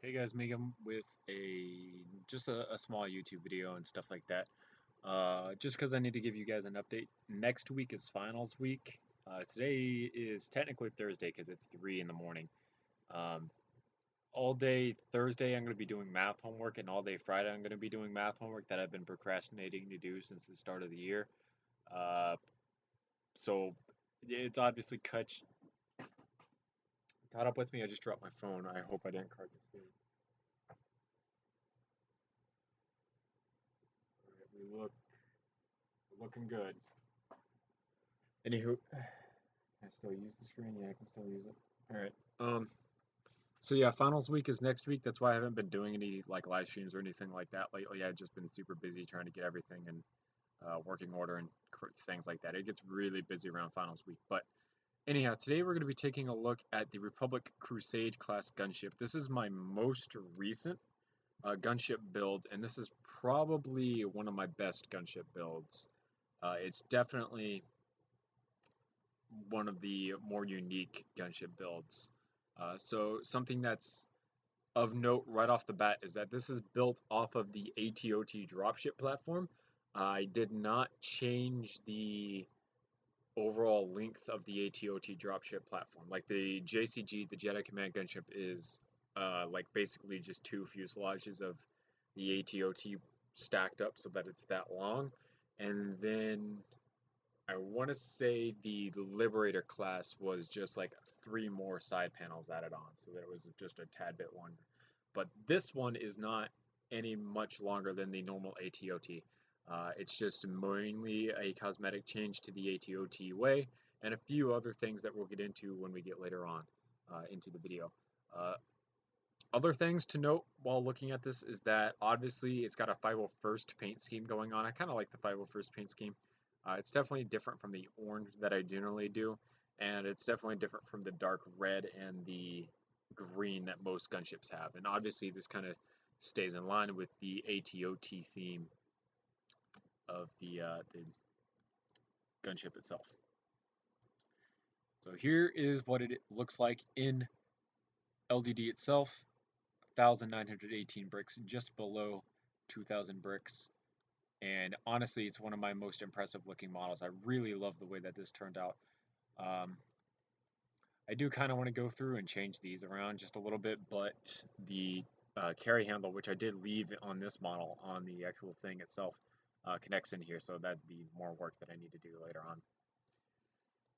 Hey guys, Megan with a small YouTube video and stuff like that. Just because I need to give you guys an update. Next week is finals week. Today is technically Thursday because it's 3 in the morning. Um, all day Thursday I'm going to be doing math homework, and all day Friday I'm going to be doing math homework that I've been procrastinating to do since the start of the year. Uh, so it's obviously caught up with me. I just dropped my phone. I hope I didn't card this screen. All right, we're looking good. Anywho, can I still use the screen? Yeah, I can still use it. All right. So yeah, finals week is next week. That's why I haven't been doing any like live streams or anything like that lately. I've just been super busy trying to get everything in working order and things like that. It gets really busy around finals week. But anyhow, today we're going to be taking a look at the Republic Crusade class gunship. This is my most recent gunship build, and this is probably one of my best gunship builds. It's definitely one of the more unique gunship builds. So something that's of note right off the bat is that this is built off of the ATOT dropship platform. I did not change the overall length of the ATOT dropship platform. Like the JCG, the Jedi Command Gunship, is like basically just two fuselages of the ATOT stacked up so that it's that long. And then I want to say the Liberator class was just like three more side panels added on, so that it was just a tad bit longer. But this one is not any much longer than the normal ATOT. It's just mainly a cosmetic change to the ATOT way, and a few other things that we'll get into when we get later on into the video. Uh, Other things to note while looking at this is that obviously it's got a 501st paint scheme going on. I kind of like the 501st paint scheme. It's definitely different from the orange that I generally do, and it's definitely different from the dark red and the green that most gunships have. And obviously this kind of stays in line with the ATOT theme of the gunship itself. So here is what it looks like in LDD itself. 1,918 bricks, just below 2,000 bricks. And honestly, it's one of my most impressive looking models. I really love the way that this turned out. Um, I do kind of want to go through and change these around just a little bit, but the carry handle, which I did leave on this model on the actual thing itself, connects in here, so that'd be more work that I need to do later on.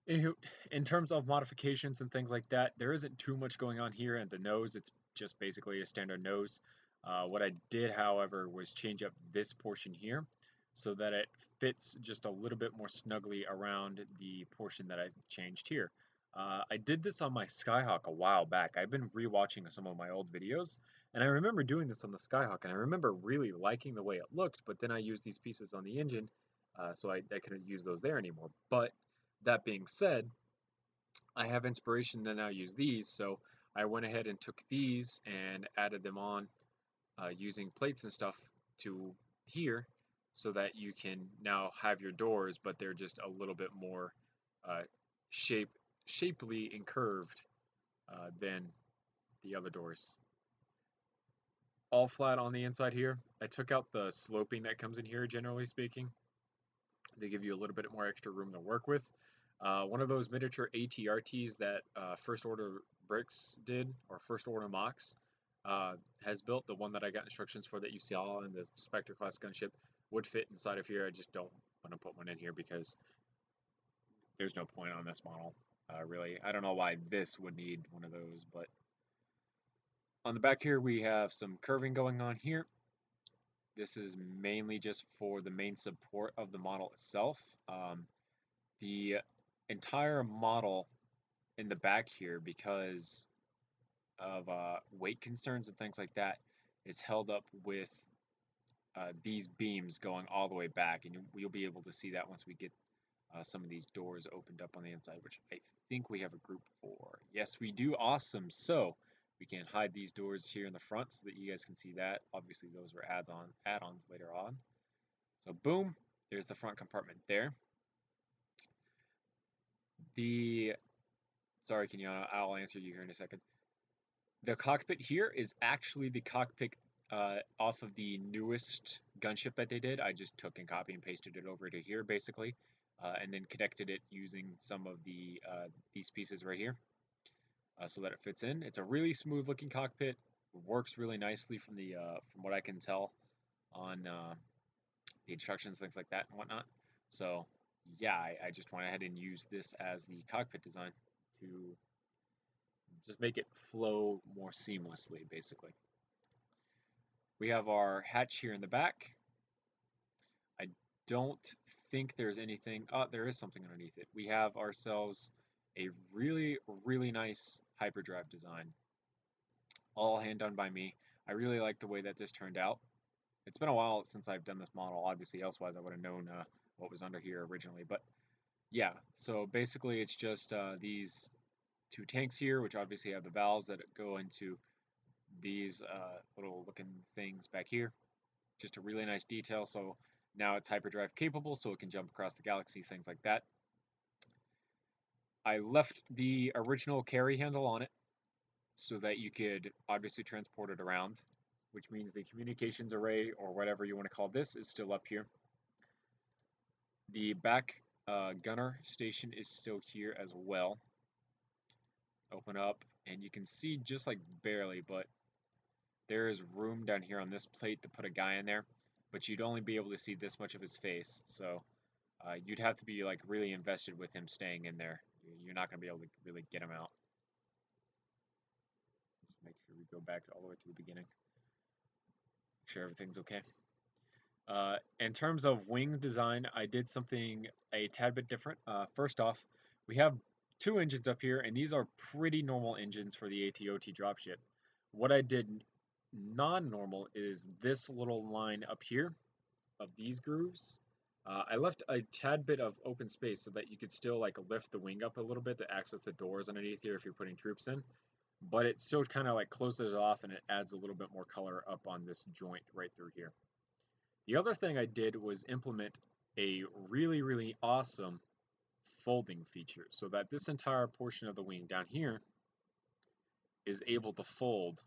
Anywho, in terms of modifications and things like that, there isn't too much going on here. And the nose, it's just basically a standard nose. What I did, however, was change up this portion here so that it fits just a little bit more snugly around the portion that I changed here. I did this on my Skyhawk a while back. I've been rewatching some of my old videos, and I remember doing this on the Skyhawk, and I remember really liking the way it looked, but then I used these pieces on the engine, so I couldn't use those there anymore. But that being said, I have inspiration to now use these, so I went ahead and took these and added them on using plates and stuff to here so that you can now have your doors, but they're just a little bit more uh, shape, shapely and curved than the other doors. All flat on the inside here. I took out the sloping that comes in here, generally speaking. They give you a little bit more extra room to work with. One of those miniature ATRTs that First Order Bricks did, or First Order MOCs, has built. The one that I got instructions for that you saw in the Spectre class gunship would fit inside of here. I just don't want to put one in here because there's no point on this model, really. I don't know why this would need one of those, but on the back here we have some curving going on here. This is mainly just for the main support of the model itself. The entire model in the back here, because of weight concerns and things like that, is held up with these beams going all the way back, and you'll be able to see that once we get some of these doors opened up on the inside, which I think we have a group for. Yes, we do. Awesome. So we can hide these doors here in the front so that you guys can see that. Obviously, those were add-ons later on. So boom, there's the front compartment there. The Sorry, Kenyatta, I'll answer you here in a second. The cockpit here is actually the cockpit off of the newest gunship that they did. I just took and copy and pasted it over to here basically, and then connected it using some of these pieces right here, so that it fits in. It's a really smooth looking cockpit. Works really nicely from what I can tell on the instructions, things like that and whatnot. So yeah, I just went ahead and used this as the cockpit design to just make it flow more seamlessly, basically. We have our hatch here in the back. I don't think there's anything. Oh, there is something underneath it. We have ourselves a really, really nice hyperdrive design, all hand done by me. I really like the way that this turned out. It's been a while since I've done this model, obviously, elsewise I would have known what was under here originally. But yeah, so basically it's just these two tanks here, which obviously have the valves that go into these little looking things back here. Just a really nice detail. So now it's hyperdrive capable, so it can jump across the galaxy, things like that. I left the original carry handle on it so that you could obviously transport it around, which means the communications array, or whatever you want to call this, is still up here. The back gunner station is still here as well. Open up, and you can see just like barely, but there is room down here on this plate to put a guy in there, but you'd only be able to see this much of his face, so you'd have to be like really invested with him staying in there. You're not going to be able to really get him out. Just make sure we go back all the way to the beginning. Make sure everything's okay. In terms of wing design, I did something a tad bit different. First off, we have two engines up here, and these are pretty normal engines for the AT-OT dropship. What I did non-normal is this little line up here of these grooves. I left a tad bit of open space so that you could still like lift the wing up a little bit to access the doors underneath here if you're putting troops in, but it still kind of like closes it off and it adds a little bit more color up on this joint right through here. The other thing I did was implement a really, really awesome folding feature so that this entire portion of the wing down here is able to fold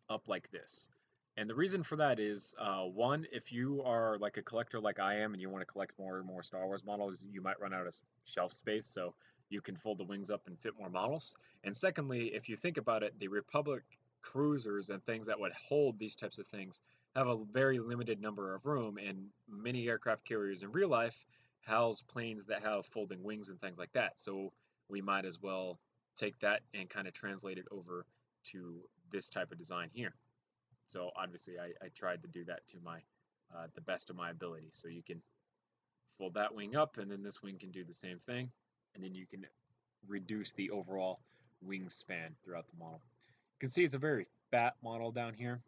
up like this. And the reason for that is, one, if you are like a collector like I am and you want to collect more and more Star Wars models, you might run out of shelf space, so you can fold the wings up and fit more models. And secondly, if you think about it, the Republic cruisers and things that would hold these types of things have a very limited number of room, and many aircraft carriers in real life house planes that have folding wings and things like that. So we might as well take that and kind of translate it over to this type of design here. So obviously I tried to do that to my the best of my ability. So you can fold that wing up, and then this wing can do the same thing, and then you can reduce the overall wingspan throughout the model. You can see it's a very fat model down here.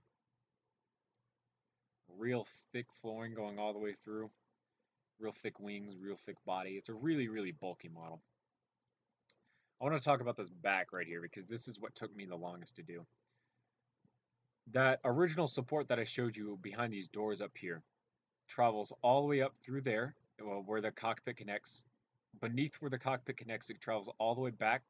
Real thick flooring going all the way through. Real thick wings, real thick body. It's a really, really bulky model. I want to talk about this back right here because this is what took me the longest to do. That original support that I showed you behind these doors up here travels all the way up through there, where the cockpit connects. Beneath where the cockpit connects, it travels all the way back,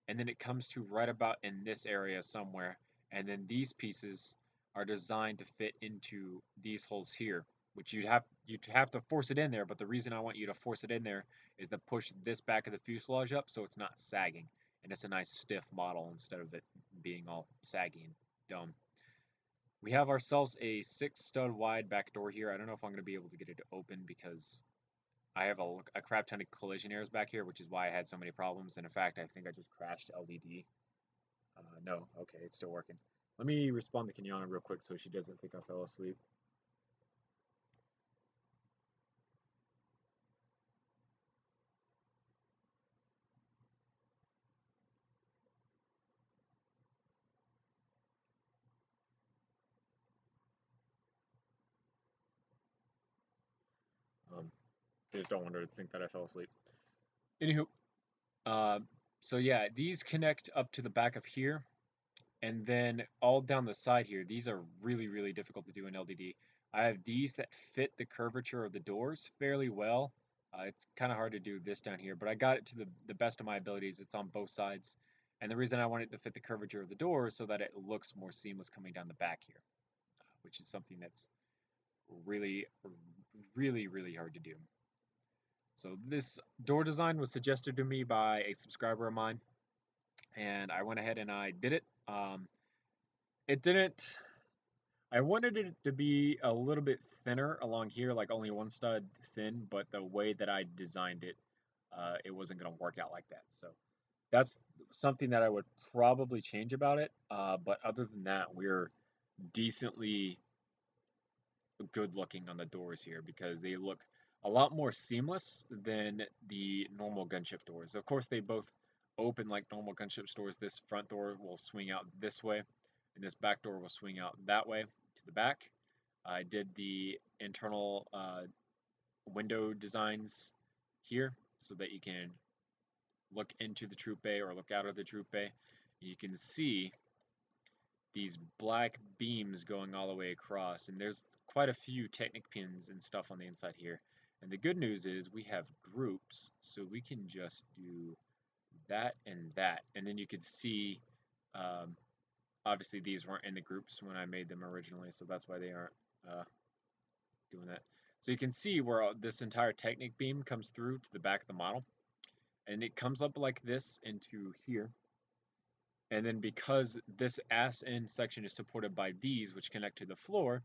and then it comes to right about in this area somewhere. And then these pieces are designed to fit into these holes here, which you'd have to force it in there. But the reason I want you to force it in there is to push this back of the fuselage up so it's not sagging, and it's a nice stiff model instead of it being all saggy and dumb. We have ourselves a 6-stud wide back door here. I don't know if I'm going to be able to get it to open because I have a crap ton of collision errors back here, which is why I had so many problems. And in fact, I think I just crashed LDD. No, okay, it's still working. Let me respond to Kenyana real quick so she doesn't think I fell asleep. I just don't want her to think that I fell asleep. Anywho, uh, so yeah, these connect up to the back of here, and then all down the side here. These are really, really difficult to do in LDD. I have these that fit the curvature of the doors fairly well. It's kind of hard to do this down here, but I got it to the best of my abilities. It's on both sides. And the reason I want it to fit the curvature of the door is so that it looks more seamless coming down the back here, which is something that's really, really hard to do. So this door design was suggested to me by a subscriber of mine, and I went ahead and I did it. It didn't. I wanted it to be a little bit thinner along here, like only one stud thin, but the way that I designed it, it wasn't going to work out like that. So that's something that I would probably change about it. But other than that, we're decently good looking on the doors here because they look a lot more seamless than the normal gunship doors. Of course, they both open like normal gunship doors. This front door will swing out this way, and this back door will swing out that way to the back. I did the internal window designs here so that you can look into the troop bay or look out of the troop bay. You can see these black beams going all the way across, and there's quite a few Technic pins and stuff on the inside here. And the good news is we have groups, so we can just do that and that, and then you could see obviously these weren't in the groups when I made them originally, so that's why they aren't doing that. So you can see where this entire Technic beam comes through to the back of the model, and it comes up like this into here. And then because this ass end section is supported by these, which connect to the floor,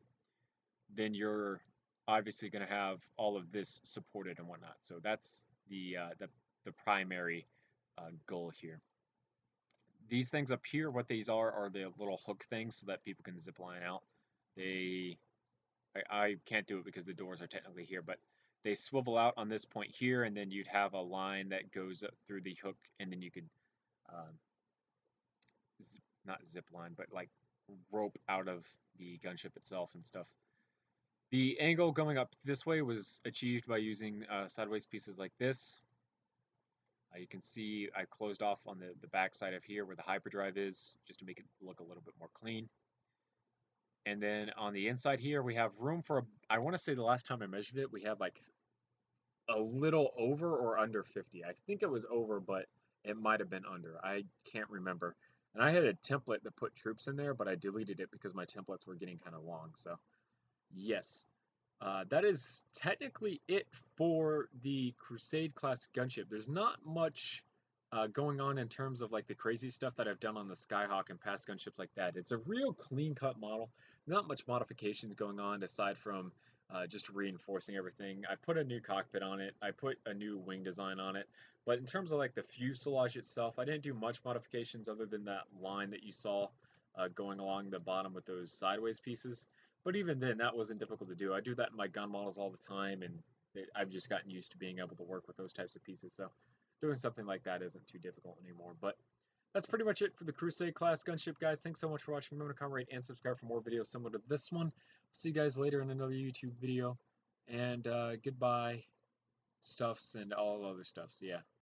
then you're obviously going to have all of this supported and whatnot. So that's the primary goal here. These things up here, what these are the little hook things so that people can zip line out. I can't do it because the doors are technically here, but they swivel out on this point here, and then you'd have a line that goes up through the hook, and then you could um, not zip line, but like rope out of the gunship itself and stuff. The angle going up this way was achieved by using sideways pieces like this. You can see I closed off on the back side of here where the hyperdrive is, just to make it look a little bit more clean. And then on the inside here, we have room for, I want to say the last time I measured it, we had like a little over or under 50. I think it was over, but it might have been under. I can't remember. And I had a template that put troops in there, but I deleted it because my templates were getting kind of long. So yes, that is technically it for the Crusade class gunship. There's not much going on in terms of like the crazy stuff that I've done on the Skyhawk and past gunships like that. It's a real clean cut model. Not much modifications going on aside from just reinforcing everything. I put a new cockpit on it. I put a new wing design on it. But in terms of like the fuselage itself, I didn't do much modifications other than that line that you saw going along the bottom with those sideways pieces. But even then, that wasn't difficult to do. I do that in my gun models all the time, and I've just gotten used to being able to work with those types of pieces. So doing something like that isn't too difficult anymore. But that's pretty much it for the Crusade class gunship, guys. Thanks so much for watching. Remember to comment, rate, and subscribe for more videos similar to this one. See you guys later in another YouTube video. And goodbye, stuffs, and all other stuffs. Yeah.